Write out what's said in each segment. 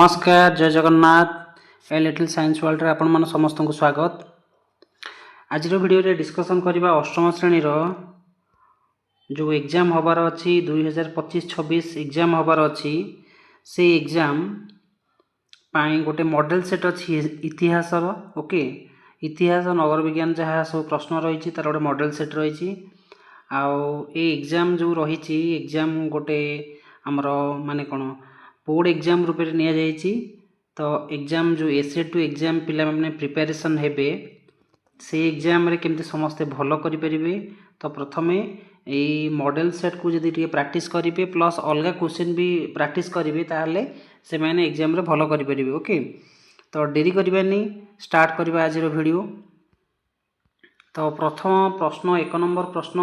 नमस्कार जय Jagannath a little science world रे आपण मन समस्त को स्वागत। आज वीडियो रे डिस्कशन करबा अष्टम श्रेणी रो जो एग्जाम होबार अछि 2025-26 एग्जाम होबार अछि से एग्जाम पाई गोटे मॉडल सेट अछि इतिहास रो। ओके, इतिहास नगर विज्ञान जहाँ सब प्रश्न रही तार गोटे मॉडल सेट रही एग्जाम जो रही एग्जाम गोटे आमर माने कौन बोर्ड एग्जाम रूप में निया जाइछि। तो एग्जाम जो एसए टू एग्जाम पिला माने प्रिपरेशन हेबे से एग्जाम रे केमते समस्ते भलो करि परिबे। तो प्रथमे एई मॉडल सेट को जदि टिके प्रैक्टिस करिवे प्लस अलगा क्वेश्चन भी प्रैक्टिस करिवे ताहले से माने एग्जाम रे भलो करि परिबे। ओके, तो देरी करिबानी स्टार्ट करबा आज रो वीडियो। तो प्रथम प्रश्न एक नंबर प्रश्न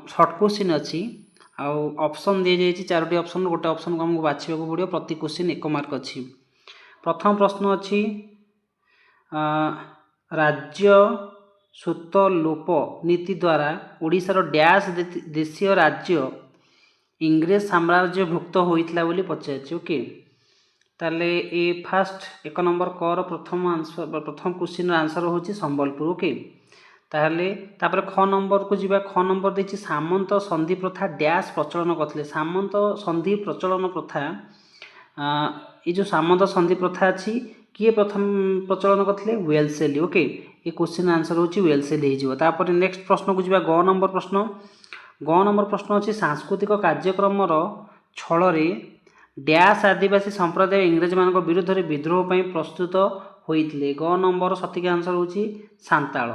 शॉर्ट क्वेश्चन अछि आउ ऑप्शन दिए जाइछि चारोटी ऑप्शन गोटे ऑप्शन को हमको बाछिबा को पड़ियो। प्रति क्वेश्चन 1 मार्क अछि। प्रथम प्रश्न अछि राज्य स्वत लोप नीति द्वारा ओडिशार डैश देशीय राज्य इंग्रेज साम्राज्य भुक्त होइतला बोली पचारछि। ओके, ताले ए फास्ट 1 नंबर कर प्रथम आंसर प्रथम क्वेश्चन आंसर होछि संबलपुर। ओके, ताहले तापर ख नंबर को जीवा। ख नंबर देछि सामंत संधि प्रथा डैश प्रचलन करथिले। सामंत संधि प्रचलन प्रथा ये जो सामंत संधि प्रथा अछि किए प्रथम प्रचलन करथिले वेलसेली। ओके, ये क्वेश्चन आंसर होछि वेलसेली हे जिवो। तापर नेक्स्ट प्रश्न को जीवा ग नंबर प्रश्न। ग नंबर प्रश्न अछि सांस्कृतिक कार्यक्रम रो छळ रे डैश आदिवासी संप्रदाय इंग्रेज मानक विरुद्ध रे विद्रोह पई प्रस्तुत होइतले। ग नंबर सठिक आंसर होछि सांताळ।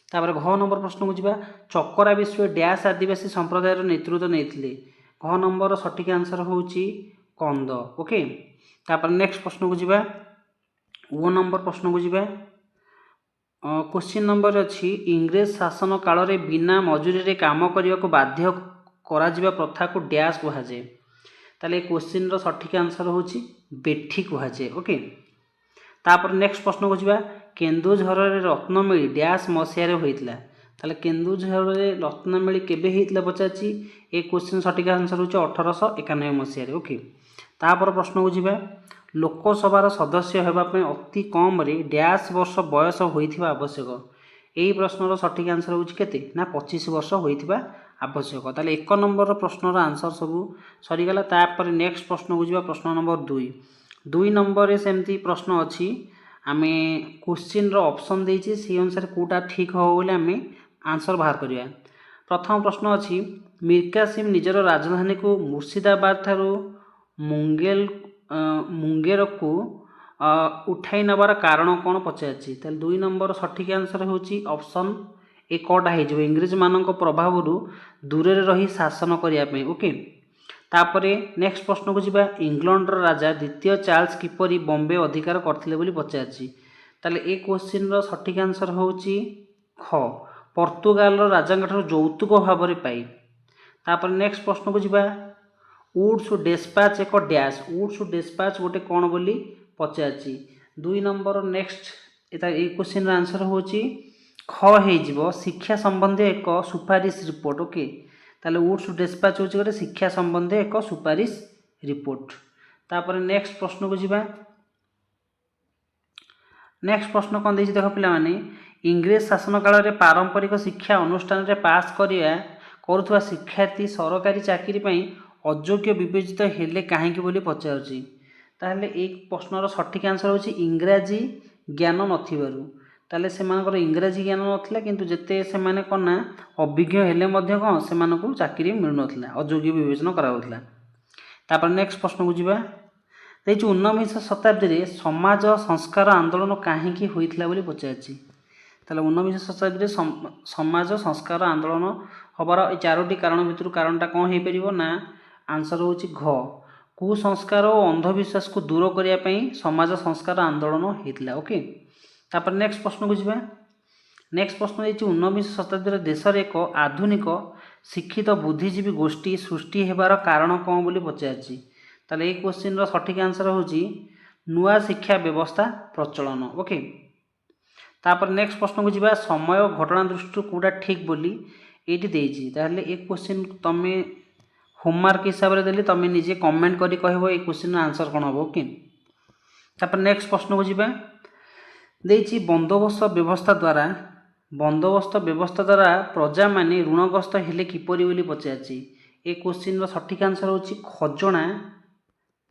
तापर घ नंबर प्रश्न को जीवा चकरा विश्व डैश आदिवासी संप्रदाय नेतृत्व नेइथिले। घ नंबर सठिक आंसर होछि कंद। ओके, तापर नेक्स्ट प्रश्न को जीवा ओ नंबर प्रश्न को जीवा। क्वेश्चन नंबर अछि इंग्रेज शासन काल रे बिना मजूरी रे काम करिया को बाध्य करा जिबा प्रथा को डैश कहा जाय। ताले क्वेश्चन रो सठिक आंसर होछि बेठी कहा जाय। ओके, तापर नेक्स्ट प्रश्न को जीवा केन्दुझर रे रत्नमेली डैश मसिया रे होइतला। ताले केन्दुझर रे रत्नमेली केबे हेइतला पचाछि। ए क्वेश्चन सठिक आंसर होछि 1891 मसिया रे। ओके, तापर प्रश्न को जीवा लोकसभा सदस्य हेबा पे अति कम रे डैश वर्ष बयस होइथिबा आवश्यक। एही प्रश्न रो सठिक आंसर होछि केते ना 25 वर्ष होइथिबा आवश्यक। ताले 1 नंबर प्रश्न रो आंसर सब सरी गला। तापर नेक्स्ट प्रश्न को जीवा प्रश्न नंबर 2 नंबर रे सेमती प्रश्न अछि आमे क्वेश्चन रो ऑप्शन देछि से अनुसार कोटा ठीक हो बोले आमे आंसर बाहर करिया। प्रथम प्रश्न अछि मीर कासिम निजर राजधानी को मुर्शिदाबाद थारु मुंगेर को उठाई नबार कारण कोन पचाछि। ताले 2 नंबर सठिक आंसर होछि ऑप्शन ए कोटा हे जो इंग्रेज मानक प्रभाव रु दूर रे रही शासन करिया पे। ओके, तापरे नेक्स्ट प्रश्न को जीवा इंग्लैंड राजा द्वितीय चार्ल्स किपरि बॉम्बे अधिकार करथिले बोली पचाछि। ताले ए क्वेश्चन रो सठिक आंसर होछि ख पोर्तुगाल रो राजा ठारो यौतुक भाव रे पाई। तापर नेक्स्ट प्रश्न को जीवा वुड्स डेस्पैच एक डैश वुड्स डेस्पैच गोटे कोन बोली पचाछि। 2 नंबर नेक्स्ट एता ए क्वेश्चन रो आंसर होछि ख हे जिवो शिक्षा संबंधी एक सुपारिश रिपोर्ट। ओके, ताले वुड्स डेस्पैच होछि गोटे शिक्षा संबंधी एक सुपारिश रिपोर्ट। तापर नेक्स्ट प्रश्न को जीवा। नेक्स्ट प्रश्न कौन देछि देखो पिला माने इंग्रेज शासन काल रे पारंपरिक शिक्षा अनुष्ठान रे पास करिया करुथवा शिक्षार्थी सरकारी चाकरी पई अयोग्य विवेचित हेले काहेकि बोली पचारछि। ताहले एक प्रश्न रो सठिक आंसर होछि इंग्रजी ज्ञान नथिबारु। ताले से मानकर इंग्रजी ज्ञान नथिला किंतु जते से माने कोना अभिज्ञ हेले मध्य कोन से मानको चाकरी मिलु नथिला अयोग्य विवेचना करा होतला। तापर नेक्स्ट प्रश्न को जीवा 19वीं शताब्दी रे समाज संस्कार आंदोलन काहेकि होइतला बोली पचारछि। ताले 19वीं शताब्दी रे समाज संस्कार आंदोलन हबार ए चारोटी कारण भितर कारणटा कोन हे परिबो ना आंसर होछि घ कुसंस्कार और अंधविश्वास को दूर करिया पई समाज संस्कार आंदोलन हेतला। ओके, तापर नेक्स्ट प्रश्न को जीवा। नेक्स्ट प्रश्न है 19वीं शताब्दी रे देश रे एक आधुनिक शिक्षित बुद्धिजीवी गोष्ठी सृष्टि हेबार कारण कोन बोली पचारछि। ताले ए क्वेश्चन रो सठिक आंसर होछि नुआ शिक्षा व्यवस्था प्रचलन। ओके, तापर नेक्स्ट प्रश्न को जीवा समय और घटना दृष्टि कोडा ठीक बोली एटी देछि। ताहले एक क्वेश्चन तमे होमवर्क हिसाब से देली तुम निजे कमेंट करी कहबो ए क्वेश्चन आंसर कौन हम ओके। तापर नेक्स्ट प्रश्न को जीवा देछि बंदोबस्त व्यवस्था द्वारा प्रजा माने ऋणग्रस्त हेले किपरि बोली पचारछि। ए क्वेश्चन रो सठिक आंसर होछि खजणा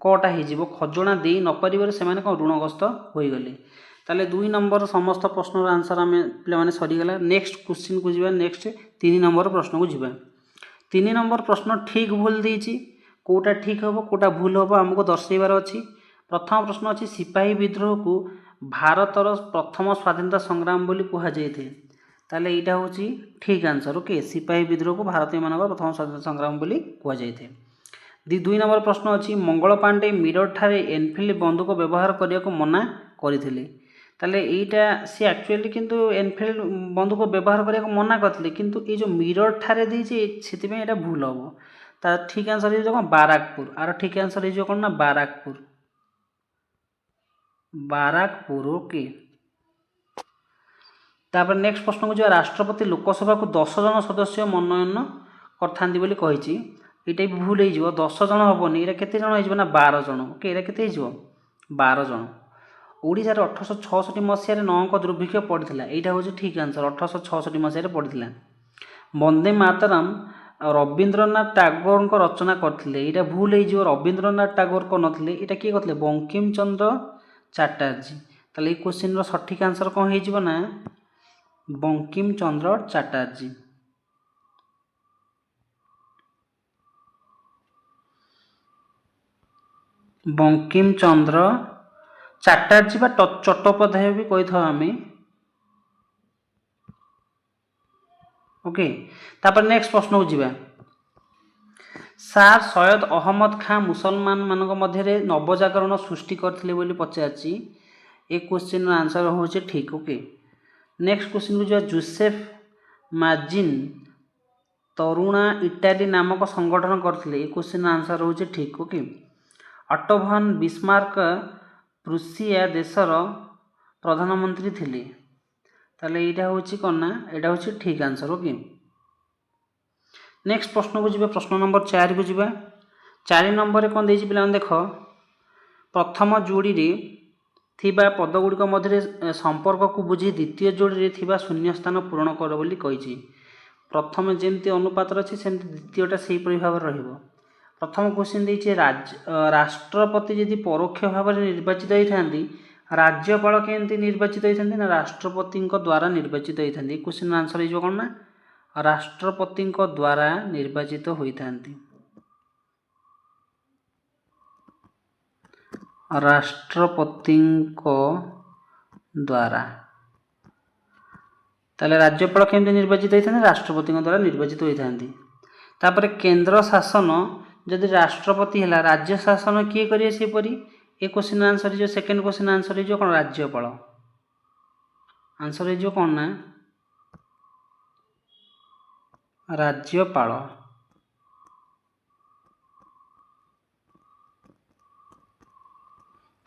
कटा हो खजणा दे न पारिबार से माने ऋणग्रस्त हो गले। ताले 2 नंबर समस्त प्रश्न आंसर आम पे सरीगला। नेक्स्ट क्वेश्चन को जीवा नेक्स्ट 3 नंबर प्रश्न को जीवा। 3 नंबर प्रश्न ठीक भूल देछि कोटा ठीक हम कोटा भूल हम आमको दर्शाइबार अच्छी। प्रथम प्रश्न अच्छी सिपाही विद्रोह को भारतर प्रथम स्वाधीनता संग्राम बोली कह जाए ताले यहाँ हूँ ठीक आंसर ओके। सिपाही विद्रोह को भारतीय मान प्रथम स्वाधीनता संग्राम बोली कह जाए। 2 नंबर प्रश्न अच्छी मंगल पांडे मीरठ ठारे एनफिल्ड बंदूक व्यवहार करने को मना करते ताले यहाँ सी एक्चुअली किंतु एनफिल्ड बंदूक व्यवहार करने को मना करते किंतु ये जो मीरठ ठारे देछि सेतिपय एटा भूल हम। ता ठीक आंसर हो कौन बाराकपुर आर ठीक आंसर हो कौन ना बाराकपुर ओके। तापर नेक्स्ट प्रश्न को जो राष्ट्रपति लोकसभा को 10 जन सदस्य मनोनयन करथांती बोली कहिछि एटा भी भूल हो 10 जन हेनी ये केते जन हो ना 12 जन ओके। ये केते हो 12 जन। ओडिशा 1866 मसीह 9 अंक दुर्भिक्ष पड़ता यहाँ हूँ ठीक आंसर 1866 मसीह पड़ता। वंदे मातरम रवींद्रनाथ टागोर को रचना करते यहाँ भूल हो रवींद्रनाथ टागोर को नथिले यहाँ किए करते बंकिम चंद्र चटर्जी। ताले ये क्वेश्चन रो सठिक आंसर कौन हो ना बंकिम चंद्र चटर्जी। बंकिम चंद्र चटर्जी बा चट्टोपाध्याय भी कही था आम ओके। तापर नेक्स्ट प्रश्न को जीवा सार सैयद अहमद खान मुसलमान मान मध्य नवजागरण सृष्टि करथिले बोली पचारछि। ए क्वेश्चन आंसर हो ठीक ओके। नेक्स्ट क्वेश्चन को जीवा जोसेफ मार्जिन तरुणा इटाली नामक संगठन करथिले। ए क्वेश्चन आंसर हो ठीक okay. Auto von Bismarck Prussia देशर प्रधानमंत्री थिले ताले यहाँ हूँ कौन ना यहाँ हूँ ठीक आंसर ओके। नेक्स्ट प्रश्न को जीवा प्रश्न नंबर 4 को जीवा। 4 नंबर कौन देछि पिला देख प्रथम जोड़ी रे थिबा पदगुड़िक मध्य संपर्क को बुझी द्वितीय जोड़ी रे थिबा शून्य स्थान पूरण कर बोली कहिछि। प्रथम जेमती अनुपात अच्छी सेमती द्वितीयटा से भाव रहिबो। प्रथम क्वेश्चन देछि राष्ट्रपति यदि परोक्ष भाव में निर्वाचित होती राज्यपाल केमती निर्वाचित होती ना राष्ट्रपति द्वारा निर्वाचित होती। क्वेश्चन आंसर हो कौन ना राष्ट्रपति द्वारा निर्वाचित होती। राष्ट्रपति द्वारा ताले राज्यपाल केमती निर्वाचित होती राष्ट्रपति द्वारा निर्वाचित होती। तापर केंद्र शासन जदि राष्ट्रपति है राज्य शासन किए करेंगे सेपरी ए क्वेश्चन आंसर जो सेकेंड क्वेश्चन आंसर हो कौन राज्यपाल आंसर हो कौन ना राज्यपाल।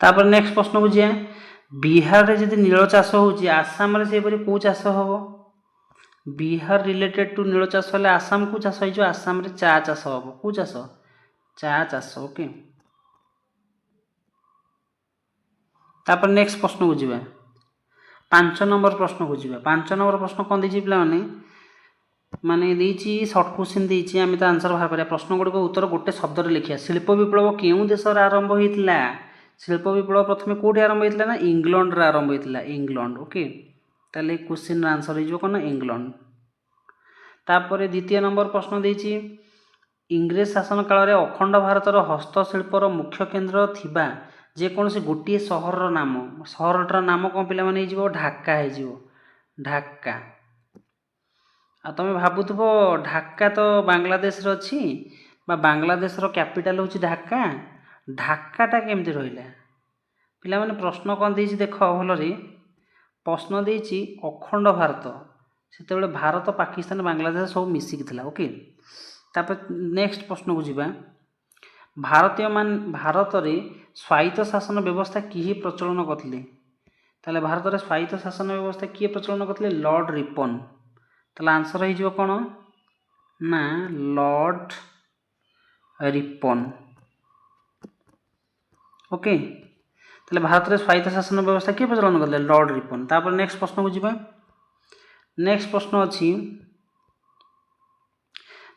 तापर नेक्स्ट प्रश्न को जाए बिहार रे जदि नील चाष होउची आसाम रे सेपरी को चाष होबो बिहार रिलेटेड टू नील चाष हेले आसाम को चाष हो आसाम रे चा चाष होबो को चाष चा चाष ओके। तापर नेक्स्ट प्रश्न को जीवा 5 नंबर प्रश्न को जीवा। 5 नंबर प्रश्न कौन देछि पिला माने देछि शॉर्ट क्वेश्चन देछि आमे तो आंसर बाहर करिया। प्रश्न गुडी को उत्तर गोटे शब्द रे लिखिया। शिल्प विप्लव केउ देश रे आरंभ होइतला शिल्प विप्लव प्रथमे कोठी आरंभ होइतला ना इंग्लैंड रे आरंभ होइतला इंग्लैंड ओके। ताले क्वेश्चन आंसर हो कौन इंग्लैंड। तापर द्वितीय नंबर प्रश्न देछि इंग्रेज शासन काल रे अखंड भारतर हस्तशिल्पर मुख्य केन्द्र थिबा जेकोसी गोटे सहर नाम सहरटार नाम कौन पिला माने हो ढाका हो ढाका। आ तुम भावुव ढाका तो बांग्लादेश रे अच्छी बांग्लादेश रो कैपिटल हूँ ढाका ढाकाटा केमती रहिला पिला माने प्रश्न कौन देछि देख भलरे प्रश्न देछि अखंड भारत सेतेबेले भारत पाकिस्तान बांग्लादेश सब मिसिक थिला ओके। तापर नेक्स्ट प्रश्न को जीवा भारत रे स्वायत्त शासन व्यवस्था किए प्रचलन करथिले ताले भारत रे स्वायत्त शासन व्यवस्था किए प्रचलन करथिले लॉर्ड रिपन। ताले आंसर हो कौन ना लॉर्ड रिपन। ओके ताले भारत में स्वायत्त शासन व्यवस्था किए प्रचलन करले लॉर्ड रिपन। तापर नेक्स्ट प्रश्न को जीवा। नेक्स्ट प्रश्न अच्छी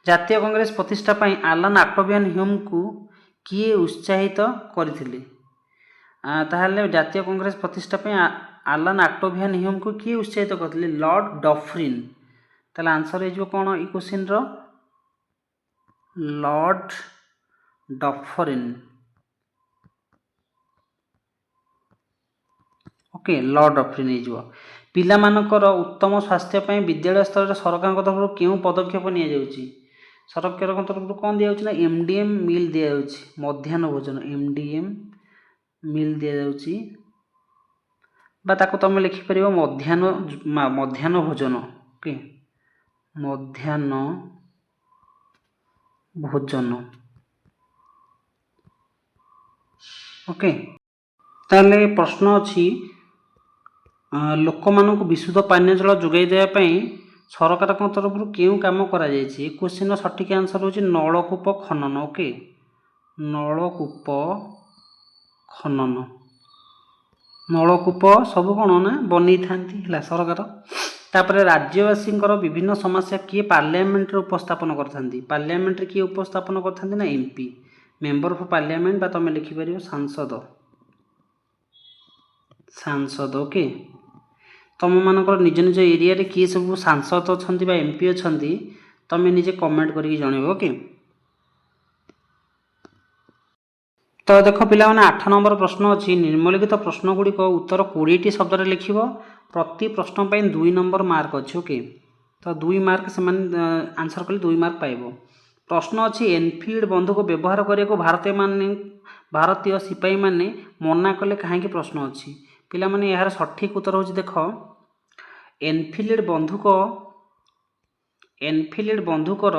जातीय कांग्रेस प्रतिष्ठा पाई आलन ऑक्टेवियन ह्यूम को किए उत्साहित करथिले? ताहले जातीय कांग्रेस प्रतिष्ठा पाई आलन ऑक्टेवियन ह्यूम को किए उत्साहित करथिले? Lord Dufferin. ताहले आंसर हे जो कोन ई क्वेश्चन रो Lord Dufferin. Okay Lord Dufferin हे जो पिला मानकर उत्तम स्वास्थ्य पाई विद्यालय स्तर सरकार तरफ क्यों पदक्षेप निया जाउची? सरकार तरफ कौन दि जाउची ना एमडीएम मिल दि जाउची मध्याह्न भोजन एमडीएम मिल दि जाउची बा ताको तुम लिखि परिबो मध्याह्न भोजन। ओके मध्याह्न भोजन। ओके ताले प्रश्न अछि लोक मानक विशुद्ध पानीय जल जोगाई देबा पई सरकार तरफ क्यों काम करा जायछि? क्वेश्चन सठिक आंसर होछि नलकूप खनन। ओके नलकूप खनन। नलकूप सब कौन ना बनी था सरकार। तापर राज्यवासी विभिन्न समस्या किए पार्लियामेंट उपस्थापन करथांती? पार्लियामेंट किए उपस्थापन करथांती ना एमपी मेंबर ऑफ पार्लियामेंट बा तुम लिखि परियो सांसद। सांसद। ओके तुम मानकर निज निज एरिया रे किए सब सांसद अछंती बा एमपी अछंती तुम निजे कमेंट करके जणेबो। ओके तो देख पिला माने 8 नंबर प्रश्न अच्छी निम्नलिखित प्रश्न गुड़िक उत्तर 20 शब्द रे लिखिबो। प्रति प्रश्न पे 2 नंबर मार्क अच्छी। ओके तो 2 मार्क से आंसर कले 2 मार्क पाइबो। प्रश्न अच्छी एनफिल्ड बंदूक व्यवहार करने भारतीय सिपाही माने मना कले कहीं प्रश्न अच्छी पिला माने यार सठिक उत्तर होची देख एनफिल्ड बंदूकर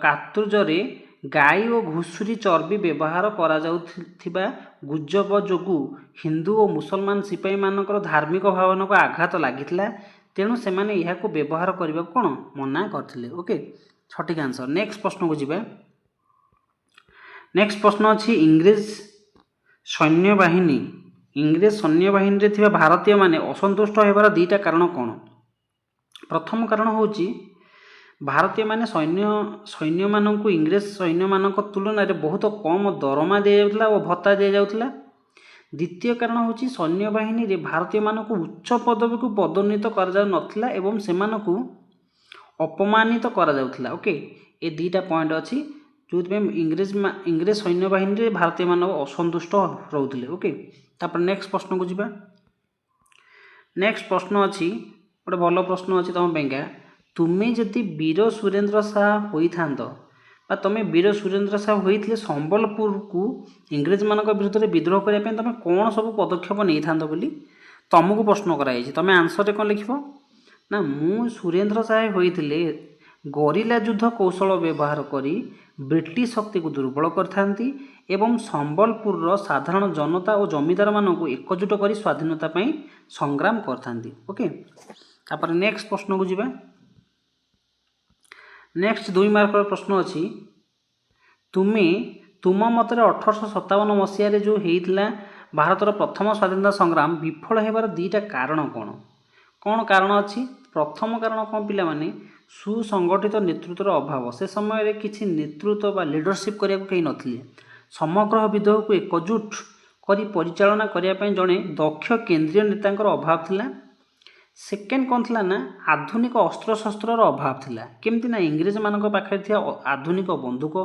कार्तुजरे गाई और घुषुरी चर्बी व्यवहार करा जाउथिबा गुजब जोगु हिंदू और मुसलमान सिपाही मानकर धार्मिक भावना को आघात लागिथिला तेणु से माने यह को व्यवहार करबा कोन मना करथिले। ओके सठिक आंसर। नेक्स्ट प्रश्न को जीवा। नेक्स्ट प्रश्न अछि इंग्रेज सैन्य बाहिनी रे थिबा भारतीय माने असंतुष्ट हेबार दुईटा कारण कोन? प्रथम कारण होची भारतीय माने सैन्य मानक इंग्रेज सैन्य मानक तुलन में बहुत कम दरमा दि जाउथला और भत्ता दि जाउथला। द्वितीय कारण होची सैन्य बाहिनी रे भारतीय मानक उच्च पदवी को पदोन्नत कर जाउ नथिला एवं सेमानक अपमानित करा जाउथला। ओके ए दुईटा पॉइंट अच्छी जो इंग्रेज सैन्य बाहिनी रे भारतीय मानक असंतुष्ट रहउथले। ओके तापर नेक्स्ट प्रश्न को जीवा। नेक्स्ट प्रश्न अच्छी गोटे भल प्रश्न अच्छी तुम पेंका तुम्हें जदि वीर सुरेंद्र शाह होइथांत बा तुम वीर सुरेंद्र शाह होइथिले संबलपुर को इंग्रेज मानक विरुद्ध में विद्रोह करने तुम कौन सब पदक्षेप नहीं था बोली तुमको प्रश्न कराई तुम आंसर कौन लिख ना मु सुरेंद्र शाह होइथिले गरिला युद्ध कौशल व्यवहार करी ब्रिटिश शक्ति को दुर्बल करथांती एवं संबलपुर साधारण जनता और जमीदार मानक एकजुट कर स्वाधीनता संग्राम करथांती। ओके तापर नेक्स्ट प्रश्न को जीवा। नेक्स्ट 2 मार्क प्रश्न अच्छी तुम मत 1857 मसीह जो होता भारतर प्रथम स्वाधीनता संग्राम विफल होबार दुईटा कारण कौन कारण अच्छी? प्रथम कारण कौन पिला माने सुसंगठित नेतृत्वर अभाव से समय रे किसी नेतृत्व बा लीडरशिप करिया को कहीं नथिले समग्र विद्रोह को एकजुट करी परिचालना करिया पई जणे दक्ष केंद्रीय नेतांकर अभाव थिला। सेकेंड कौन थिला ना आधुनिक अस्त्र शस्त्र अभाव थिला केमती ना इंग्रेज मानक पाखे थिया आधुनिक बंदूक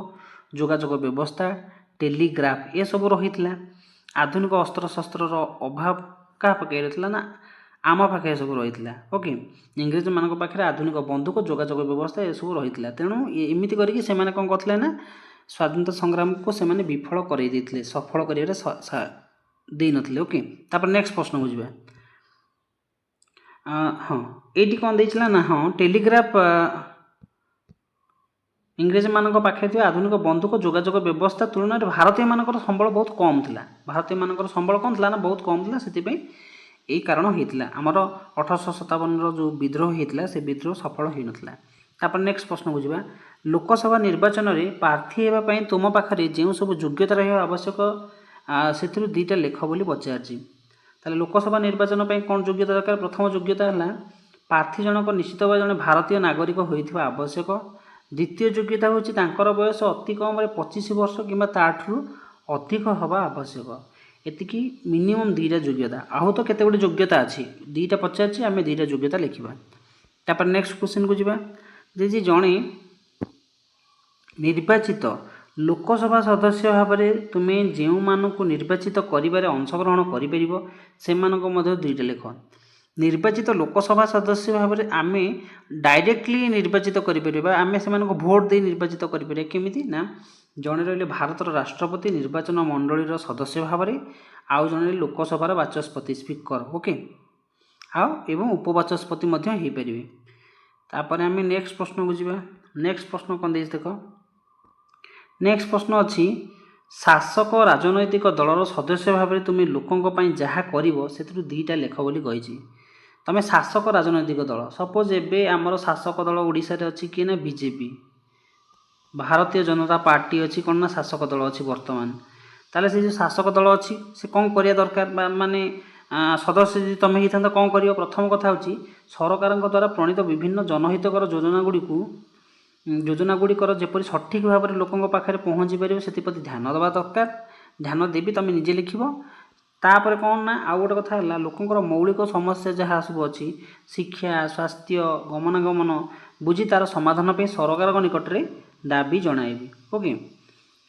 जोगाजोग व्यवस्था टेलीग्राफ ये सब रही आधुनिक अस्त्र शस्त्र अभाव क्या पाखे रही ना आम पाखे सब रही। ओके इंग्रेज मान पाखे आधुनिक बंदूक जोगाजोग व्यवस्था ये सब रही तेणु एमती करके से कौन करते ना स्वाधीनता संग्राम को से विफल कर सफल कर नथिले। ओके तापर नेक्स्ट प्रश्न बुझा। हाँ ये कौन देला ना हाँ टेलीग्राफ इंग्रेज मान पाखे थी आधुनिक बंदूक जोगाजोग व्यवस्था तुलन में भारतीय मानकर संबल बहुत कम था भारतीय मानकर संबल कौन था ना बहुत कम था से यही कारण होता आमर 1857 जो विद्रोह होता से विद्रोह सफल हो नाला। तापर नेक्स्ट प्रश्न बुझा। लोकसभा निर्वाचन में प्रार्थी होगापी तुम पाखे जो सब योग्यता रहा आवश्यक से दुईटा लेख बोली पचार। लोकसभा निर्वाचन पर कौन योग्यता दरकार? प्रथम योग्यता है प्रार्थी जनक निश्चित भाव जड़े भारतीय नागरिक होता आवश्यक। द्वितीय योग्यता हूँ बयस अति कम 25 वर्ष कि ताठू अधिक हवा आवश्यक। एतिकी मिनिमम दुईटा योग्यता। आहू तो केते गुड़े योग्यता अच्छी, दुईटा पचार आम दुईटा योग्यता लिखा। तापर नेक्स्ट क्वेश्चन को जीवा जे जड़े निर्वाचित लोकसभा सदस्य भाव में तुम्हें जो मानक निर्वाचित कर अंशग्रहण कर दुईटा लेख। निर्वाचित लोकसभा सदस्य भाव में आम डायरेक्टली निर्वाचित करें से भोट दे निर्वाचित करें केमी ना जड़े रही भारत राष्ट्रपति निर्वाचन मंडलीर सदस्य भाव में आउ जड़े लोकसभार बाचस्पति स्पीकर ओके एवं उपबाचस्पति हो पारे। तापर आम नेक्स्ट प्रश्न को जीवा। नेक्स्ट प्रश्न कौन देख देख नेक्स्ट प्रश्न अच्छी शासक राजनैतिक दलर सदस्य भाव में तुम्हें लोकों जहाँ कर दुईटा लेख बोली कही। तुम शासक राजनैतिक दल सपोज एवं आमर शासक दल ओडिशा रे अच्छी किए ना बीजेपी भारतीय जनता पार्टी अच्छी कौन ना शासक दल अच्छी वर्तमान। ताले से जो शासक दल अच्छी से कौन करिया दरकार माने सदस्य जी तुम ही था कौन कर? प्रथम कथा हूँ सरकार द्वारा प्रणीत विभिन्न जनहितकर योजना गुड़िकर जपरी सठिक भाव में लोकों पाखे पहुँची पार से ध्यान देवा दरकार। ध्यान देवी तुम निजे लिख। तापर कौन ना आउ गोटे कथा है लोकंर मौलिक समस्या जहाँ सब अच्छी शिक्षा स्वास्थ्य गमनागमन बुझी तार समाधान पर सरकार निकट में दाबी जणाइबी ओके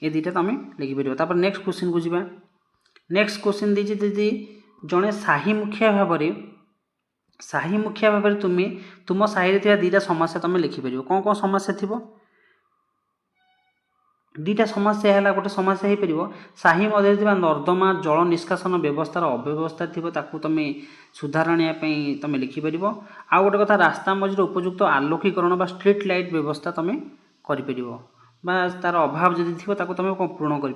ये दुईटा तुम लिखिपर। तापर नेक्स्ट क्वेश्चन को जीवा। नेक्स्ट क्वेश्चन दीजिए दीदी जड़े साही मुखिया भाव में तुम्हें तुम साही रे दुईटा समस्या तुम लिखिपर। कौन कौन समस्या थी? दुईटा समस्या है। गोटे समस्या हो पार साही मध्य नर्दमा जल निष्कासन व्यवस्थार अव्यवस्था थी तुम सुधार तुम लिखिपर। आउ गोटे कथा रास्ता मझे उपयुक्त आलोकीकरण स्ट्रीट लाइट व्यवस्था तुम कर तार अभाव जदि थी तुम पूर्ण कर।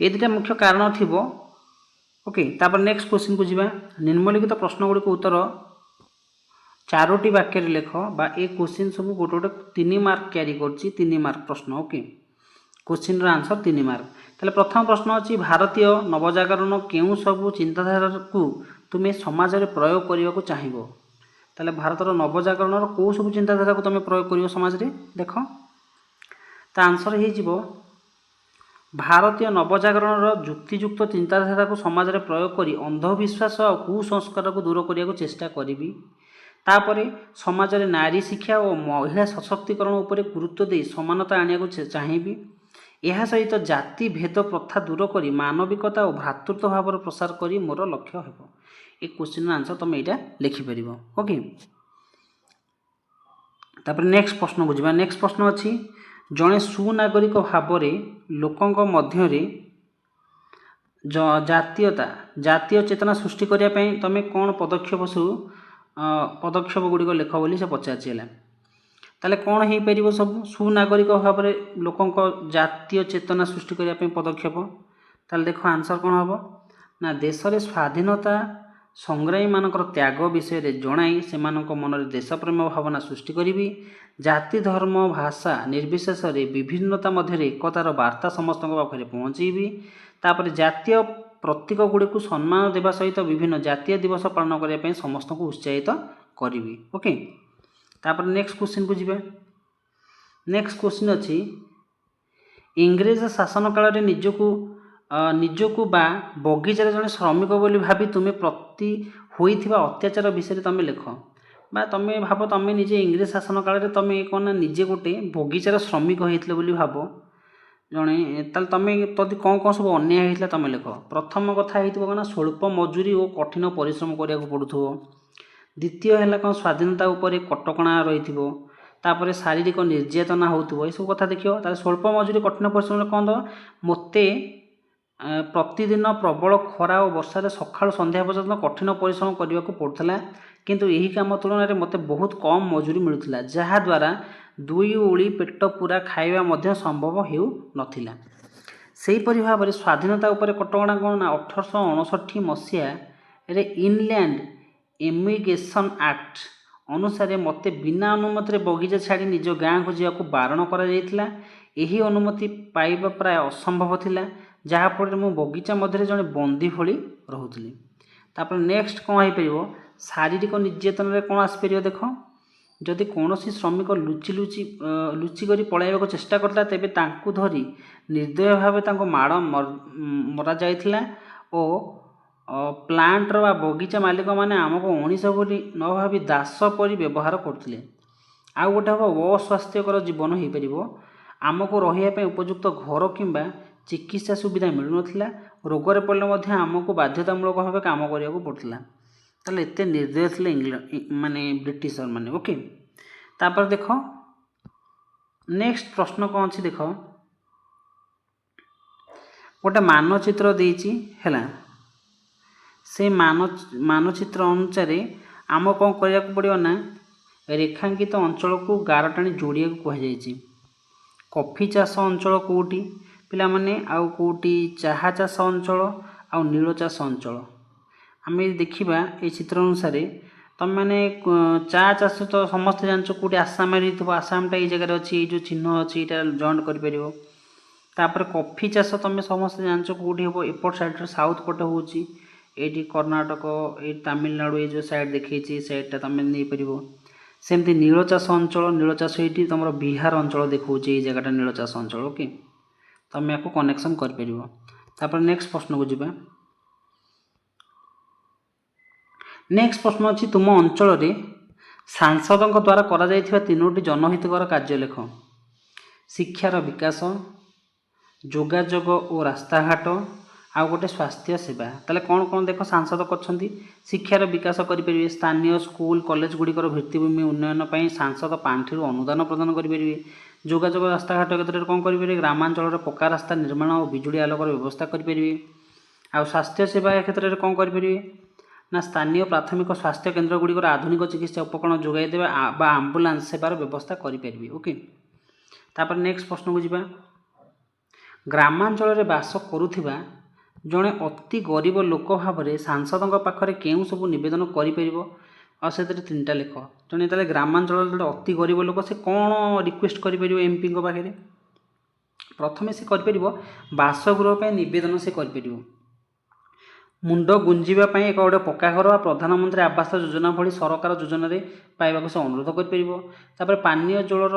ये दुटा मुख्य कारण थी ओके। तापर नेक्स्ट क्वेश्चन को जीवा। निम्नलिखित प्रश्न गुड़िक उत्तर 4टी वाक्य लेख बा ए क्वेश्चन सब गोटे गोटे 3 मार्क क्यारी कर 3 मार्क प्रश्न ओके। Question answer 3 mark. ताले प्रथम प्रश्न अच्छी भारतीय नवजागरण केउं सब चिंताधारा को तुम्हें समाज में प्रयोग करने को चाहिए? ताले भारतर नवजागरण कौ सब चिंताधारा को तुम प्रयोग कर समाज में देख ता आंसर हो भारतीय नवजागरण युक्तियुक्त चिंताधारा को समाज में प्रयोग कर अंधविश्वास और कुसंस्कार को दूर करने को चेष्टा करी। तापर समाज में नारी शिक्षा और महिला सशक्तिकरण उपर गुरुत्व दे समानता आने को चाहिए। यह सहित जाति भेद प्रथा दूर कर मानविकता और भ्रातृत्व भाव प्रसार कर मोर लक्ष्य हो। एक क्वेश्चन आंसर तुम यहाँ लिखिपर ओके। तापर नेक्स्ट प्रश्न बुझा। नेक्स्ट प्रश्न अच्छी जड़े सुनागरिक भाव में लोकों मध्य जातीय चेतना सृष्टि करने तुम कौन पदक्षेप गुड़िक लेख बोली से पचार। ताले कौन हो पार सब सुनागरिक भाव में लोकों जातीय चेतना सृष्टि करने पदक्षेप? ताले देख आंसर कौन हम ना देश में स्वाधीनता संग्रामी मानकर त्याग विषय रे जणाई से मन में देशप्रेम भावना सृष्टि करी। जाति धर्म भाषा निर्विशेष विभिन्नता मध्य एकतार वार्ता समस्त पाखे पहुँचेबी। तापर जातीय प्रतीक गुड़िक सम्मान देवा सहित विभिन्न जातीय दिवस पालन करने समस्त को उत्साहित करी ओके। तापर नेक्स्ट क्वेश्चन को जीवा। नेक्स्ट क्वेश्चन अच्छी इंग्रेज शासन काल निजको बा बगीचार जड़े श्रमिक बोली भावी तुम्हें प्रति होइथिबा अत्याचार विषय तुम लिख बा तुम भाव तुम निजे इंग्रेज शासन काल में तुम कौन निजे गोटे बगीचार श्रमिक होते बोली भाव जड़े तुम तदि कौन कौन सब अन्याय होता तुम लिख। प्रथम कथा होना स्वल्प मजूरी और कठिन परिश्रम करने को पड़ुथो। द्वितीय है कौन स्वाधीनता उपर कटकणा रही तापर शारीरिक निर्यातना हो सब कथा देखियो। तार स्वल्प मजूरी कठिन परिश्रम कौन दो मते प्रतिदिन प्रबल खरा और वर्षा सकाळु संध्या पर्यंत कठिन परिश्रम करने को पड़ता किंतु यही काम तुलन में मत बहुत कम मजूरी मिलूला जहाद्वारा 2 ओली पेट पूरा खाଇବା संभव हो नाला। सेहीपरि भाव में स्वाधीनता उपर कटकणा कौन ना 1859 मसीह इनलैंड इमिग्रेशन एक्ट ଅନୁସାରେ ମୋତେ ବିନା ଅନୁମତିରେ ବଗିଚା ଛାଡ଼ି ନିଜ ଗାଁକୁ ଯିବାକୁ ବାରଣ କରାଯାଇଥିଲା। ଏହି ଅନୁମତି ପାଇବା ପ୍ରାୟ ଅସମ୍ଭବ ଥିଲା, ଯାହାଫଳରେ ମୁଁ ବଗିଚା ମଧ୍ୟରେ ଜଣେ ବନ୍ଦୀ ଭଳି ରହୁଥିଲି। ତାପରେ ନେକ୍ସଟ କ'ଣ ହେଇପାରିବ, ଶାରୀରିକ ନିର୍ଯାତନାରେ କ'ଣ ଆସିପାରିବ ଦେଖ। ଯଦି କୌଣସି ଶ୍ରମିକ ଲୁଚି କରି ପଳାଇବାକୁ ଚେଷ୍ଟା କରିଥିଲା, ତେବେ ତାଙ୍କୁ ଧରି ନିର୍ଦ୍ଦୟ ଭାବେ ତାଙ୍କୁ ମାଡ଼ ମରାଯାଇଥିଲା ଓ ପ୍ଲାଣ୍ଟର ବା ବଗିଚା ମାଲିକମାନେ ଆମକୁ ମଣିଷ ବୋଲି ନ ଭାବି ଦାସ ପରି ବ୍ୟବହାର କରୁଥିଲେ। ଆଉ ଗୋଟେ ହେବ ଅସ୍ୱାସ୍ଥ୍ୟକର ଜୀବନ ହୋଇପାରିବ। ଆମକୁ ରହିବା ପାଇଁ ଉପଯୁକ୍ତ ଘର କିମ୍ବା ଚିକିତ୍ସା ସୁବିଧା ମିଳୁନଥିଲା। ରୋଗରେ ପଡ଼ିଲେ ମଧ୍ୟ ଆମକୁ ବାଧ୍ୟତାମୂଳକ ଭାବେ କାମ କରିବାକୁ ପଡ଼ୁଥିଲା। ତାହେଲେ ଏତେ ନିର୍ଦ୍ଦୟ ଥିଲେ ମାନେ ବ୍ରିଟିଶର ମାନେ। ଓକେ, ତାପରେ ଦେଖ ନେକ୍ସଟ ପ୍ରଶ୍ନ କ'ଣ ଅଛି ଦେଖ। ଗୋଟେ ମାନଚିତ୍ର ଦେଇଛି ହେଲା, ସେ ମାନଚିତ୍ର ଅନୁସାରେ ଆମକୁ କ'ଣ କରିବାକୁ ପଡ଼ିବ ନା ରେଖାଙ୍କିତ ଅଞ୍ଚଳକୁ ଗାର ଟାଣି ଯୋଡ଼ିବାକୁ କୁହାଯାଇଛି। କଫି ଚାଷ ଅଞ୍ଚଳ କେଉଁଠି ପିଲାମାନେ, ଆଉ କେଉଁଠି ଚାହା ଚାଷ ଅଞ୍ଚଳ ଆଉ ନୀଳ ଚାଷ ଅଞ୍ଚଳ। ଆମେ ଦେଖିବା এই ଚିତ୍ର ଅନୁସାରେ ତୁମେମାନେ ଚା ଚାଷ ତ ସମସ୍ତେ ଜାଣିଛ କେଉଁଠି ଆସାମରେ ହେଇଥିବ, ଆସାମଟା ଏଇ ଜାଗାରେ ଅଛି, ଏଇ ଯେଉଁ ଚିହ୍ନ ଅଛି ଏଇଟା ଜଏଣ୍ଟ କରିପାରିବ। ତାପରେ କଫି ଚାଷ ତୁମେ ସମସ୍ତେ ଜାଣିଛ କେଉଁଠି ହେବ, ଏପଟ ସାଇଡ଼୍ରେ ସାଉଥ୍ ପଟେ ହେଉଛି, ଏଇଠି କର୍ଣ୍ଣାଟକ, ଏଇଠି ତାମିଲନାଡ଼ୁ, ଏଇ ଯେଉଁ ସାଇଡ଼୍ ଦେଖେଇଛି ସାଇଡ଼୍ଟା ତୁମେ ନେଇପାରିବ। ସେମିତି ନୀଳ ଚାଷ ଅଞ୍ଚଳ, ନୀଳ ଚାଷ ଏଇଠି ତୁମର ବିହାର ଅଞ୍ଚଳ ଦେଖାଉଛି, ଏଇ ଜାଗାଟା ନୀଳ ଚାଷ ଅଞ୍ଚଳ। ଓକେ, ତୁମେ ୟାକୁ କନେକ୍ସନ୍ କରିପାରିବ। ତାପରେ ନେକ୍ସଟ ପ୍ରଶ୍ନକୁ ଯିବା। ନେକ୍ସଟ ପ୍ରଶ୍ନ ଅଛି, ତୁମ ଅଞ୍ଚଳରେ ସାଂସଦଙ୍କ ଦ୍ୱାରା କରାଯାଇଥିବା 3ଟି ଜନହିତକର କାର୍ଯ୍ୟ ଲେଖ। ଶିକ୍ଷାର ବିକାଶ, ଯୋଗାଯୋଗ ଓ ରାସ୍ତାଘାଟ, ଆଉ ଗୋଟେ ସ୍ୱାସ୍ଥ୍ୟ ସେବା। ତାହେଲେ କ'ଣ କ'ଣ ଦେଖ ସାଂସଦ କରିଛନ୍ତି। ଶିକ୍ଷାର ବିକାଶ କରିପାରିବେ, ସ୍ଥାନୀୟ ସ୍କୁଲ କଲେଜ ଗୁଡ଼ିକର ଭିତ୍ତିଭୂମି ଉନ୍ନୟନ ପାଇଁ ସାଂସଦ ପାଣ୍ଠିରୁ ଅନୁଦାନ ପ୍ରଦାନ କରିପାରିବେ। ଯୋଗାଯୋଗ ରାସ୍ତାଘାଟ କ୍ଷେତ୍ରରେ କ'ଣ କରିପାରିବେ, ଗ୍ରାମାଞ୍ଚଳରେ ପକ୍କା ରାସ୍ତା ନିର୍ମାଣ ଓ ବିଜୁଳି ଆଲୋକର ବ୍ୟବସ୍ଥା କରିପାରିବେ। ଆଉ ସ୍ୱାସ୍ଥ୍ୟ ସେବା କ୍ଷେତ୍ରରେ କ'ଣ କରିପାରିବେ ନା ସ୍ଥାନୀୟ ପ୍ରାଥମିକ ସ୍ୱାସ୍ଥ୍ୟ କେନ୍ଦ୍ର ଗୁଡ଼ିକର ଆଧୁନିକ ଚିକିତ୍ସା ଉପକରଣ ଯୋଗାଇ ଦେବା ବା ଆମ୍ବୁଲାନ୍ସ ସେବାର ବ୍ୟବସ୍ଥା କରିପାରିବେ। ଓକେ, ତାପରେ ନେକ୍ସଟ ପ୍ରଶ୍ନକୁ ଯିବା। ଗ୍ରାମାଞ୍ଚଳରେ ବାସ କରୁଥିବା ଜଣେ ଅତି ଗରିବ ଲୋକ ଭାବରେ ସାଂସଦଙ୍କ ପାଖରେ କେଉଁ ସବୁ ନିବେଦନ କରିପାରିବ, ଆଉ ସେଥିରେ 3ଟା ଲେଖ। ଜଣେ ଯେତେବେଳେ ଗ୍ରାମାଞ୍ଚଳରେ ଗୋଟେ ଅତି ଗରିବ ଲୋକ, ସେ କ'ଣ ରିକ୍ୱେଷ୍ଟ କରିପାରିବ ଏମ୍ପିଙ୍କ ପାଖରେ। ପ୍ରଥମେ ସେ କରିପାରିବ ବାସଗୃହ ପାଇଁ ନିବେଦନ ସେ କରିପାରିବ। ମୁଣ୍ଡ ଗୁଞ୍ଜିବା ପାଇଁ ଏକ ଗୋଟେ ପକ୍କା ଘର ବା ପ୍ରଧାନମନ୍ତ୍ରୀ ଆବାସ ଯୋଜନା ଭଳି ସରକାର ଯୋଜନାରେ ପାଇବାକୁ ସେ ଅନୁରୋଧ କରିପାରିବ। ତାପରେ ପାନୀୟ ଜଳର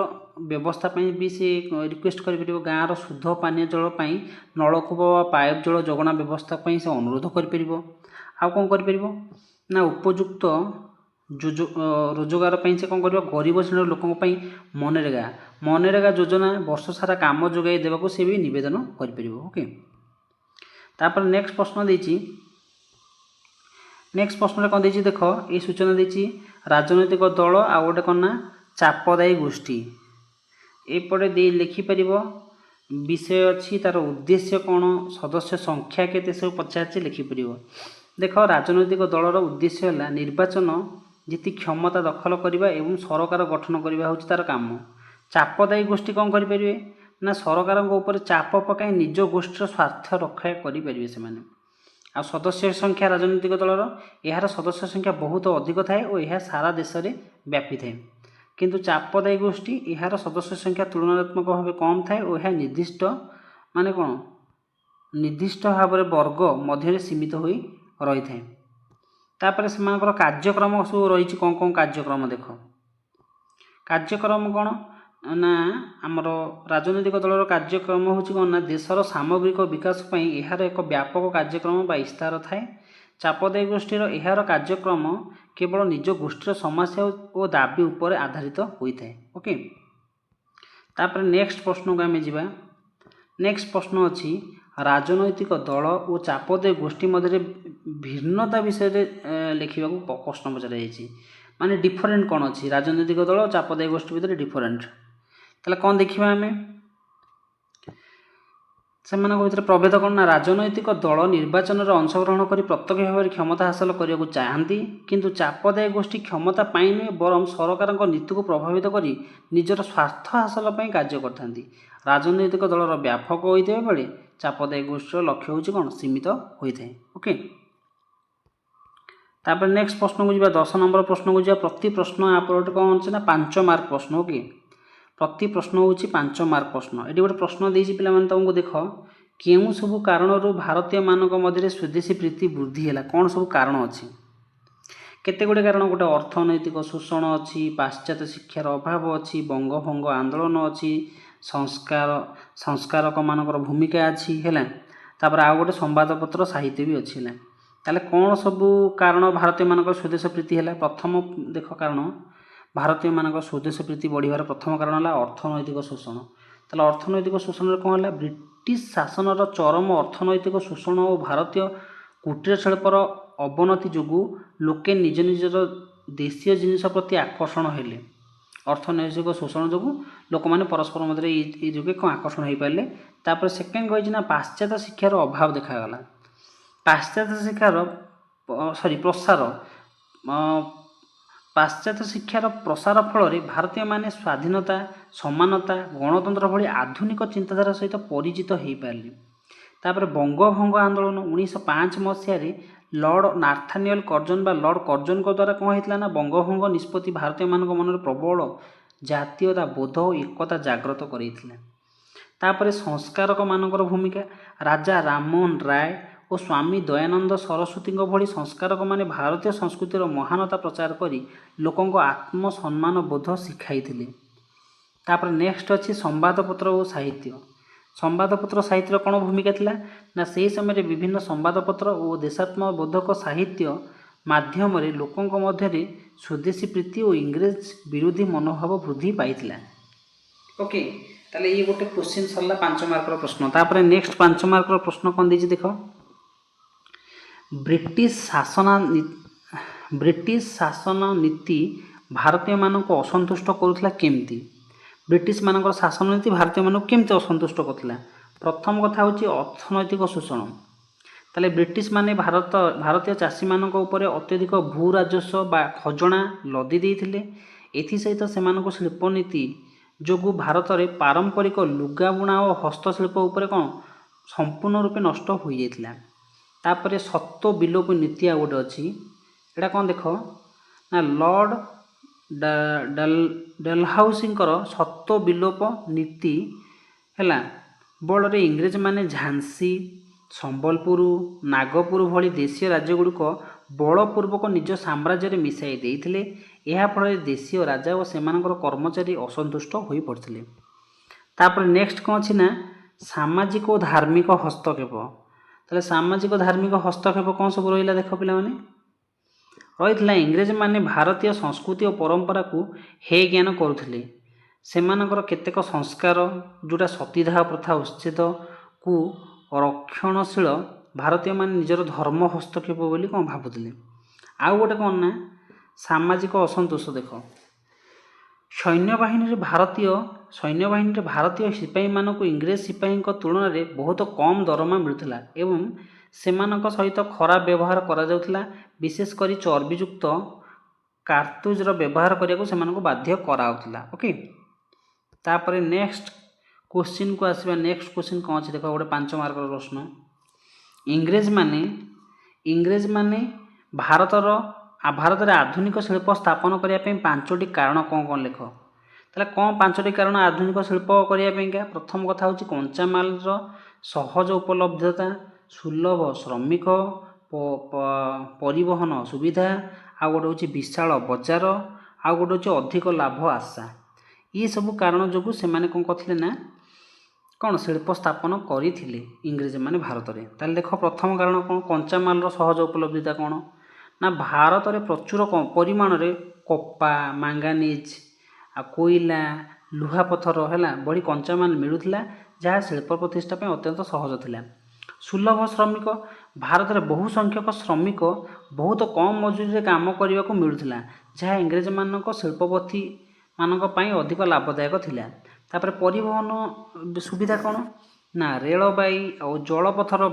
ବ୍ୟବସ୍ଥା ପାଇଁ ବି ସେ ରିକ୍ୱେଷ୍ଟ କରିପାରିବ। ଗାଁର ଶୁଦ୍ଧ ପାନୀୟ ଜଳ ପାଇଁ ନଳକୂପ ବା ପାଇପ୍ ଜଳ ଯୋଗାଣ ବ୍ୟବସ୍ଥା ପାଇଁ ସେ ଅନୁରୋଧ କରିପାରିବ। ଆଉ କ'ଣ କରିପାରିବ ନା ଉପଯୁକ୍ତ ରୋଜଗାର ପାଇଁ ସେ କ'ଣ କରିବ, ଗରିବ ଶ୍ରେଣୀର ଲୋକଙ୍କ ପାଇଁ ମନରେଗା ଯୋଜନା ବର୍ଷ ସାରା କାମ ଯୋଗାଇ ଦେବାକୁ ସେ ବି ନିବେଦନ କରିପାରିବ। ଓକେ, ତାପରେ ନେକ୍ସଟ ପ୍ରଶ୍ନ ଦେଇଛି। ନେକ୍ସଟ ପ୍ରଶ୍ନରେ କ'ଣ ଦେଇଛି ଦେଖ, ଏଇ ସୂଚନା ଦେଇଛି ରାଜନୈତିକ ଦଳ ଆଉ ଗୋଟେ କ'ଣ ନା ଚାପଦାୟୀ ଗୋଷ୍ଠୀ। ଏପଟେ ଲେଖିପାରିବ ବିଷୟ ଅଛି, ତାର ଉଦ୍ଦେଶ୍ୟ କ'ଣ, ସଦସ୍ୟ ସଂଖ୍ୟା କେତେ ସବୁ ପଚାରିଛି ଲେଖିପାରିବ। ଦେଖ ରାଜନୈତିକ ଦଳର ଉଦ୍ଦେଶ୍ୟ ହେଲା ନିର୍ବାଚନ ଜିତି କ୍ଷମତା ଦଖଲ କରିବା ଏବଂ ସରକାର ଗଠନ କରିବା ହେଉଛି ତାର କାମ। ଚାପଦାୟୀ ଗୋଷ୍ଠୀ କ'ଣ କରିପାରିବେ ନା ସରକାରଙ୍କ ଉପରେ ଚାପ ପକାଇ ନିଜ ଗୋଷ୍ଠୀର ସ୍ୱାର୍ଥ ରକ୍ଷା କରିପାରିବେ ସେମାନେ। ଆଉ ସଦସ୍ୟ ସଂଖ୍ୟା ରାଜନୈତିକ ଦଳର, ଏହାର ସଦସ୍ୟ ସଂଖ୍ୟା ବହୁତ ଅଧିକ ଥାଏ ଓ ଏହା ସାରା ଦେଶରେ ବ୍ୟାପିଥାଏ। କିନ୍ତୁ ଚାପଦାୟୀ ଗୋଷ୍ଠୀ, ଏହାର ସଦସ୍ୟ ସଂଖ୍ୟା ତୁଳନାତ୍ମକ ଭାବେ କମ୍ ଥାଏ ଓ ଏହା ନିର୍ଦ୍ଦିଷ୍ଟ ଭାବରେ ବର୍ଗ ମଧ୍ୟରେ ସୀମିତ ହୋଇ ରହିଥାଏ। ତାପରେ ସେମାନଙ୍କର କାର୍ଯ୍ୟକ୍ରମ ସବୁ ରହିଛି। କ'ଣ କ'ଣ କାର୍ଯ୍ୟକ୍ରମ ଦେଖ। କାର୍ଯ୍ୟକ୍ରମ କ'ଣ ନା ଆମର ରାଜନୈତିକ ଦଳର କାର୍ଯ୍ୟକ୍ରମ ହେଉଛି କ'ଣ ନା ଦେଶର ସାମଗ୍ରିକ ବିକାଶ ପାଇଁ ଏହାର ଏକ ବ୍ୟାପକ କାର୍ଯ୍ୟକ୍ରମ ବା ଇସ୍ତାହାର ଥାଏ। ଚାପଦାୟୀ ଗୋଷ୍ଠୀର ଏହାର କାର୍ଯ୍ୟକ୍ରମ କେବଳ ନିଜ ଗୋଷ୍ଠୀର ସମସ୍ୟା ଓ ଦାବି ଉପରେ ଆଧାରିତ ହୋଇଥାଏ। ଓକେ, ତାପରେ ନେକ୍ସଟ ପ୍ରଶ୍ନକୁ ଆମେ ଯିବା। ନେକ୍ସଟ ପ୍ରଶ୍ନ ଅଛି ରାଜନୈତିକ ଦଳ ଓ ଚାପଦାୟୀ ଗୋଷ୍ଠୀ ମଧ୍ୟରେ ଭିନ୍ନତା ବିଷୟରେ ଲେଖିବାକୁ ପ୍ରଶ୍ନ ପଚରାଯାଇଛି। ମାନେ ଡିଫରେଣ୍ଟ କ'ଣ ଅଛି ରାଜନୈତିକ ଦଳ ଓ ଚାପଦାୟୀ ଗୋଷ୍ଠୀ ଭିତରେ ଡିଫରେଣ୍ଟ। ତାହେଲେ କ'ଣ ଦେଖିବା ଆମେ, ସେମାନଙ୍କ ଭିତରେ ପ୍ରଭେଦ କ'ଣ ନା ରାଜନୈତିକ ଦଳ ନିର୍ବାଚନରେ ଅଂଶଗ୍ରହଣ କରି ପ୍ରତ୍ୟକ୍ଷ ଭାବରେ କ୍ଷମତା ହାସଲ କରିବାକୁ ଚାହାନ୍ତି, କିନ୍ତୁ ଚାପଦାୟୀ ଗୋଷ୍ଠୀ କ୍ଷମତା ପାଇଁ ନୁହେଁ ବରଂ ସରକାରଙ୍କ ନୀତିକୁ ପ୍ରଭାବିତ କରି ନିଜର ସ୍ୱାର୍ଥ ହାସଲ ପାଇଁ କାର୍ଯ୍ୟ କରିଥାନ୍ତି। ରାଜନୈତିକ ଦଳର ବ୍ୟାପକ ହୋଇଥିବା ବେଳେ ଚାପଦାୟୀ ଗୋଷ୍ଠୀର ଲକ୍ଷ୍ୟ ହେଉଛି କ'ଣ ସୀମିତ ହୋଇଥାଏ। ଓକେ, तापर नेक्स्ट प्रश्न को जा 10 नंबर प्रश्न को जा प्रति प्रश्न आप कौन अच्छे ना 5 मार्क प्रश्न ओके प्रति प्रश्न हूँ 5 मार्क प्रश्न ये गोटे प्रश्न देती पे तुमको देख केउं सबु कारणरू भारतीय मानक मध्य स्वदेशी प्रीति वृद्धि है कौन सब कारण अच्छी केते गुड़े कारण गोटे अर्थनैतिक शोषण अच्छी पाश्चात्य शिक्षार अभाव अच्छी बंगभंग आंदोलन अच्छी संस्कारक मानकर भूमिका अच्छी है तापर आउ गोटे संवादपत्र साहित्य भी अच्छी है ताले कौन सबू कारण भारतीय मानक स्वदेश प्रीति है प्रथम देख कारण भारतीय मानक स्वदेश प्रीति बढ़िवार प्रथम कारण है अर्थनैतिक शोषण ताले अर्थनैतिक शोषण कौन है ब्रिटिश शासनर चरम अर्थनैतिक शोषण और भारतीय कुटीर शिल्पर अवनति जोगु लोके निज निजर देशीय जिनिस प्रति आकर्षण हेले अर्थनैतिक शोषण जोगु लोक मैंने परस्पर मध्य जोगे कौन आकर्षण हो पारे तापर सेकेंड कही पाश्चात्य शिक्षार अभाव देखागला पाश्चात्य शिक्षार प्रसार पाश्चात्य शिक्षार प्रसार फल भारतीय माने स्वाधीनता समानता गणतंत्र भली आधुनिक चिंताधारा सहित परिचित हो पारे तापर बंगभंग आंदोलन 1905 मसीह लॉर्ड नाथानियल कर्जन बा लॉर्ड कर्जन को द्वारा कौन होता ना बंगभंग निष्पत्ति भारतीय मान मन प्रबल जातीयता बोध और एकता जागृत कर संस्कारक मानकर भूमिका राजा राममोहन राय और स्वामी दयानंद सरस्वती भली संस्कारक माने भारतीय संस्कृतिर महानता प्रचार करी लोकों आत्मसम्मान बोध शिखाई तापर नेक्स्ट अच्छी संवादपत्र और साहित्य संवादपत्र साहित्य कौन भूमिका थिला ना से समय विभिन्न संवादपत्र और देशात्मक बोधक साहित्य माध्यम लोकों मध्य स्वदेशी प्रीति और इंग्रेज विरोधी मनोभाव वृद्धि पाई ओके ताले ये गोटे क्वेश्चन सरला 5 मार्क प्रश्न तापर नेक्स्ट 5 मार्क प्रश्न कौन देछि देख ब्रिटिश शासन नीति भारतीय मानक असंतुष्ट करुला केमती ब्रिटिश मानकर शासन नीति भारतीय मानक केमती असंतुष्ट करथिला प्रथम कथा होची अर्थनैतिक शोषण ताले ब्रिटिश माने भारतीय चाषी मानक ऊपर अत्यधिक भू राजस्व बा खजना लदी देइथिले एथि सहित सेमानक शिल्प नीति जोगु भारत में पारंपरिक लुगा बुणा और हस्तशिल्प उपर कौन संपूर्ण रूपे नष्ट हो जाइथिला तापर सत्व विलोप नीति आ गोटे अच्छी एटा कौन देख ना लॉर्ड डलहाउसींकर सत्व विलोप नीति है बल इंग्रेज माने झांसी संबलपुर नागपुर भली देशीय राज्यगुड़िक बलपूर्वक निज साम्राज्य मिसाई देइथिले यह फल देशीय राजा और सेमानकर कर्मचारी असंतुष्ट हो पड़ते तापर नेक्स्ट कौन अच्छी ना सामाजिक और धार्मिक हस्तक्षेप ताले सामाजिक धार्मिक हस्तक्षेप कौन सब रहा देख पिला माने रही इंग्रेज माने भारतीय संस्कृति और परंपरा को हे ज्ञान करुले सेमानकर केतेक संस्कार जोटा सतीदाह प्रथा उच्छेद को रक्षणशील भारतीय मान निजर धर्म हस्तक्षेप बोली कौन भावुले आउ गोटे कौन ना सामाजिक असंतोष देख सैन्यबाहिनी भारतीय सिपाही मानक इंग्रेज सिपाही तुलन में बहुत कम दरमा मिलूला एवं सेमानक सहित खराब व्यवहार करा जाउथिला विशेषकर चर्बीयुक्त कारतूजर व्यवहार करने को बाध्य कराउथिला ओके तापर नेक्स्ट क्वेश्चन को आसवा नेक्स्ट क्वेश्चन कौन अच्छे देख गोटे 5 मार्क प्रश्न इंग्रेज माने भारत में आधुनिक शिल्प स्थापन करने 5टी कारण कौन कौन लिख ताले कौन 5टी कारण आधुनिक शिल्प करने प्रथम कथा हूँ कंचामाल सहज उपलब्धता सुलभ श्रमिक परिवहन सुविधा आउ गोटे हूँ विशाल बजार आउ गोटे हूँ अधिक लाभ आशा ये सब कारण जो से कौन करते ना कौन शिल्प स्थापन करते इंग्रेज माने भारत में ताले देख प्रथम कारण कौन कंचामाल सहज उपलब्धता कौन ना भारत में प्रचुर परिमाण रे कपा मांगानीज आ कोयला लुहापथर है बड़ी कंचामाल मिलूला जहाँ शिल्प प्रतिष्ठा अत्यंत सहज थिला सुलभ श्रमिक भारत में बहु संख्यक श्रमिक बहुत कम मजूरी काम करने को मिलूला जहाँ इंग्रेज मानक शिल्पपति मानक अधिक लाभदायक थिला तापर परिवहन सुविधा कौन ना रेलबाई और जलपथर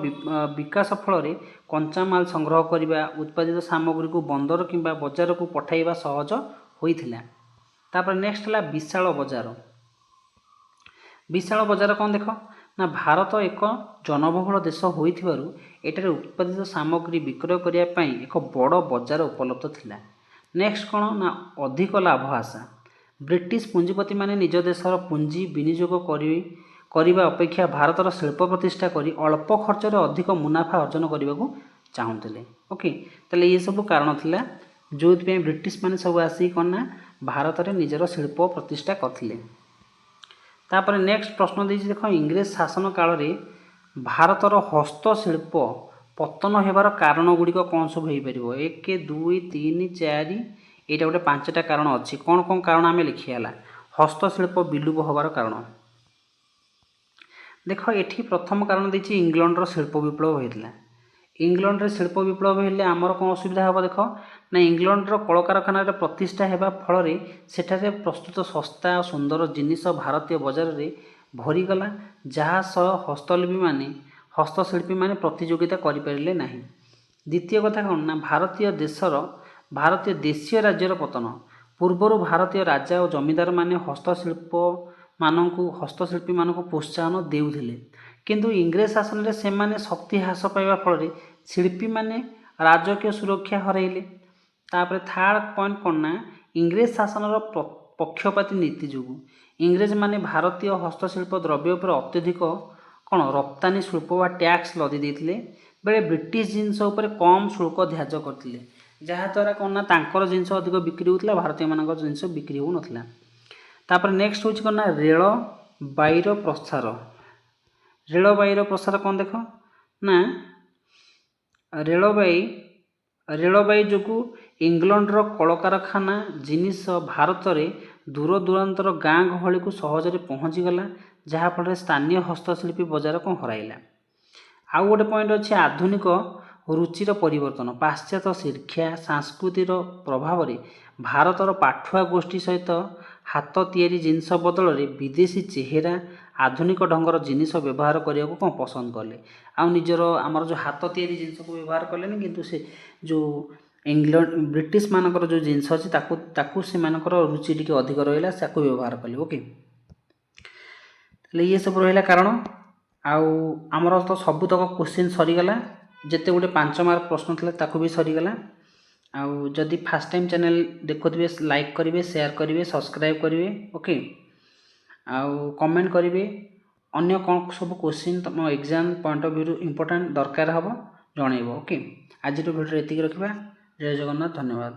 विकास फल कंचामाल संग्रह करने उत्पादित सामग्री को बंदर किंबा बजार को पठाइबा सहज होइथिला तापर नेक्स्ट है विशाल बजार कौन देख ନା ଭାରତ ଏକ ଜନବହୁଳ ଦେଶ ହୋଇଥିବାରୁ ଏଠାରେ ଉତ୍ପାଦିତ ସାମଗ୍ରୀ ବିକ୍ରୟ କରିବା ପାଇଁ ଏକ ବଡ଼ ବଜାର ଉପଲବ୍ଧ ଥିଲା। ନେକ୍ସଟ କ'ଣ ନା ଅଧିକ ଲାଭ ଆଶା। ବ୍ରିଟିଶ ପୁଞ୍ଜିପତିମାନେ ନିଜ ଦେଶର ପୁଞ୍ଜି ବିନିଯୋଗ କରିବା ଅପେକ୍ଷା ଭାରତର ଶିଳ୍ପ ପ୍ରତିଷ୍ଠା କରି ଅଳ୍ପ ଖର୍ଚ୍ଚରେ ଅଧିକ ମୁନାଫା ଅର୍ଜନ କରିବାକୁ ଚାହୁଁଥିଲେ। ଓକେ, ତାହେଲେ ଏ ସବୁ କାରଣ ଥିଲା ଯେଉଁଥିପାଇଁ ବ୍ରିଟିଶ ମାନେ ସବୁ ଆସିକି କ'ଣ ନା ଭାରତରେ ନିଜର ଶିଳ୍ପ ପ୍ରତିଷ୍ଠା କରିଥିଲେ। ତାପରେ ନେକ୍ସଟ ପ୍ରଶ୍ନ ଦେଇଛି ଦେଖ, ଇଂରେଜ ଶାସନ କାଳରେ ଭାରତର ହସ୍ତଶିଳ୍ପ ପତନ ହେବାର କାରଣ ଗୁଡ଼ିକ କ'ଣ ସବୁ ହେଇପାରିବ? 1 2 3 4 ଏଇଟା ଗୋଟେ 5ଟା କାରଣ ଅଛି। କ'ଣ କ'ଣ କାରଣ ଆମେ ଲେଖିବା ହେଲା। ହସ୍ତଶିଳ୍ପ ବିଲୁପ ହେବାର କାରଣ ଦେଖ, ଏଠି ପ୍ରଥମ କାରଣ ଦେଇଛି ଇଂଲଣ୍ଡର ଶିଳ୍ପ ବିପ୍ଳବ ହୋଇଥିଲା। ଇଂଲଣ୍ଡରେ ଶିଳ୍ପ ବିପ୍ଳବ ହେଲେ ଆମର କ'ଣ ଅସୁବିଧା ହେବ ଦେଖ ନା ଇଂଲଣ୍ଡର କଳକାରଖାନାରେ ପ୍ରତିଷ୍ଠା ହେବା ଫଳରେ ସେଠାରେ ପ୍ରସ୍ତୁତ ଶସ୍ତା ଓ ସୁନ୍ଦର ଜିନିଷ ଭାରତୀୟ ବଜାରରେ ଭରିଗଲା, ଯାହା ସହ ହସ୍ତଶିଳ୍ପୀମାନେ ପ୍ରତିଯୋଗିତା କରିପାରିଲେ ନାହିଁ। ଦ୍ୱିତୀୟ କଥା କ'ଣ ନା ଭାରତୀୟ ଦେଶୀୟ ରାଜ୍ୟର ପତନ। ପୂର୍ବରୁ ଭାରତୀୟ ରାଜା ଓ ଜମିଦାରମାନେ ହସ୍ତଶିଳ୍ପୀମାନଙ୍କୁ ପ୍ରୋତ୍ସାହନ ଦେଉଥିଲେ, କିନ୍ତୁ ଇଂରେଜ ଶାସନରେ ସେମାନେ ଶକ୍ତି ହ୍ରାସ ପାଇବା ଫଳରେ ଶିଳ୍ପୀମାନେ ରାଜକୀୟ ସୁରକ୍ଷା ହରାଇଲେ। ତାପରେ ଥାର୍ଡ଼ ପଏଣ୍ଟ କ'ଣ ନା ଇଂରେଜ ଶାସନର ପକ୍ଷପାତୀ ନୀତି ଯୋଗୁଁ ଇଂରେଜମାନେ ଭାରତୀୟ ହସ୍ତଶିଳ୍ପ ଦ୍ରବ୍ୟ ଉପରେ ଅତ୍ୟଧିକ କ'ଣ ରପ୍ତାନି ଶୁଳ୍କ ବା ଟ୍ୟାକ୍ସ ଲଦି ଦେଇଥିଲେ, ବେଳେ ବ୍ରିଟିଶ ଜିନିଷ ଉପରେ କମ୍ ଶୁଳ୍କ ଧାର୍ଯ୍ୟ କରିଥିଲେ, ଯାହାଦ୍ୱାରା କ'ଣ ନା ତାଙ୍କର ଜିନିଷ ଅଧିକ ବିକ୍ରି ହେଉଥିଲା, ଭାରତୀୟମାନଙ୍କ ଜିନିଷ ବିକ୍ରି ହେଉନଥିଲା। ତାପରେ ନେକ୍ସଟ ହେଉଛି କ'ଣ ନା ରେଳବାଇର ପ୍ରସାର। ରେଳବାଇର ପ୍ରସାର କ'ଣ ଦେଖ ନା ରେଳବାଇ ଯୋଗୁଁ ଇଂଲଣ୍ଡର କଳକାରଖାନା ଜିନିଷ ଭାରତରେ ଦୂରଦୂରାନ୍ତର ଗାଁ ଗହଳିକୁ ସହଜରେ ପହଞ୍ଚିଗଲା, ଯାହାଫଳରେ ସ୍ଥାନୀୟ ହସ୍ତଶିଳ୍ପୀ ବଜାର କ'ଣ ହରାଇଲା। ଆଉ ଗୋଟେ ପଏଣ୍ଟ ଅଛି ଆଧୁନିକ ରୁଚିର ପରିବର୍ତ୍ତନ। ପାଶ୍ଚାତ୍ୟ ଶିକ୍ଷା ସଂସ୍କୃତିର ପ୍ରଭାବରେ ଭାରତର ପାଠୁଆ ଗୋଷ୍ଠୀ ସହିତ ହାତ ତିଆରି ଜିନିଷ ବଦଳରେ ବିଦେଶୀ ଚେହେରା ଆଧୁନିକ ଢଙ୍ଗର ଜିନିଷ ବ୍ୟବହାର କରିବାକୁ କ'ଣ ପସନ୍ଦ କଲେ, ଆଉ ଆମର ଯେଉଁ ହାତ ତିଆରି ଜିନିଷକୁ ବ୍ୟବହାର କଲେନି, କିନ୍ତୁ ସେ ଯେଉଁ ବ୍ରିଟିଶ ମାନଙ୍କର ଯେଉଁ ଜିନିଷ ଅଛି ତାକୁ ସେମାନଙ୍କର ରୁଚି ଟିକେ ଅଧିକ ରହିଲା, ତାକୁ ବ୍ୟବହାର କଲେ। ଓକେ, ତାହେଲେ ଇଏ ସବୁ ରହିଲା କାରଣ। ଆଉ ଆମର ତ ସବୁତକ କ୍ୱେଶ୍ଚିନ୍ ସରିଗଲା, ଯେତେ ଗୋଟେ 5 ମାର୍କ ପ୍ରଶ୍ନ ଥିଲା ତାକୁ ବି ସରିଗଲା। ଆଉ ଯଦି ଫାର୍ଷ୍ଟ ଟାଇମ୍ ଚ୍ୟାନେଲ୍ ଦେଖୁଥିବେ ଲାଇକ୍ କରିବେ, ସେୟାର କରିବେ, ସବସ୍କ୍ରାଇବ୍ କରିବେ। ଓକେ, ଆଉ କମେଣ୍ଟ କରିବେ ଅନ୍ୟ କ'ଣ ସବୁ କ୍ୱେଶ୍ଚିନ୍ ତୁମ ଏକ୍ଜାମ୍ ପଏଣ୍ଟ ଅଫ୍ ଭ୍ୟୁରୁ ଇମ୍ପୋର୍ଟାଣ୍ଟ ଦରକାର ହେବ ଜଣାଇବ। ଓକେ, ଆଜିର ଭିଡ଼ିଓରେ ଏତିକି ରଖିବା। ଜୟ ଜଗନ୍ନାଥ, ଧନ୍ୟବାଦ।